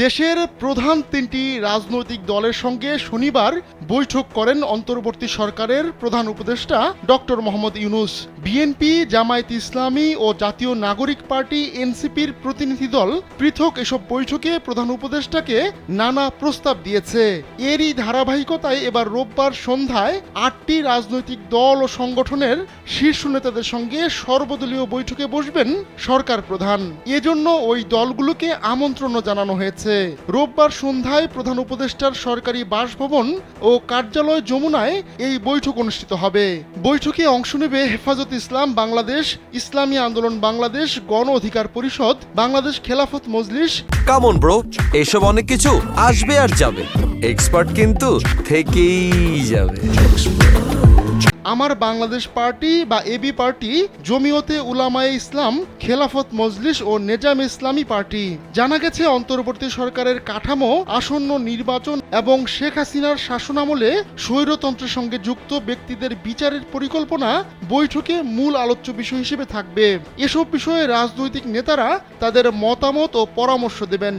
দেশের প্রধান তিনটি রাজনৈতিক দলের সঙ্গে শনিবার বৈঠক করেন অন্তর্বর্তী সরকারের প্রধান উপদেষ্টা ডক্টর মোহাম্মদ ইউনূস। বিএনপি, জামায়াতে ইসলামী ও জাতীয় নাগরিক পার্টি এনসিপির প্রতিনিধি দল পৃথক এসব বৈঠকে প্রধান উপদেষ্টাকে নানা প্রস্তাব দিয়েছে। এরই ধারাবাহিকতায় এবার রোববার সন্ধ্যায় ৮টি রাজনৈতিক দল ও সংগঠনের শীর্ষ নেতাদের সঙ্গে সর্বদলীয় বৈঠকে বসবেন সরকার প্রধান। এজন্য ওই দলগুলোকে আমন্ত্রণও জানানো হয়েছে। রোববার সন্ধ্যায় প্রধান উপদেষ্টার সরকারি বাসভবন ও কার্যালয় যমুনায় এই বৈঠক অনুষ্ঠিত হবে। বৈঠকে অংশ নেবে হেফাজত ইসলাম বাংলাদেশ, ইসলামী আন্দোলন বাংলাদেশ, গণ অধিকার পরিষদ, বাংলাদেশ খেলাফত মজলিস। কামন ব্রো, এসব অনেক কিছু আসবে আর যাবে, এক্সপার্ট কিন্তু থেকেই যাবে। আমার বাংলাদেশ পার্টি বা এবি পার্টি, জমিয়তে উলামায়ে ইসলাম, খেলাফত মজলিস ও নেজাম ইসলামী পার্টি। জানা গেছে অন্তর্বর্তী সরকারের কাঠামো, আসন্ন নির্বাচন এবং শেখ হাসিনার শাসনামলে স্বৈরতন্ত্রের সঙ্গে যুক্ত ব্যক্তিদের বিচারের পরিকল্পনা বৈঠকে মূল আলোচ্য বিষয় হিসেবে থাকবে। এসব বিষয়ে রাজনৈতিক নেতারা তাদের মতামত ও পরামর্শ দেবেন।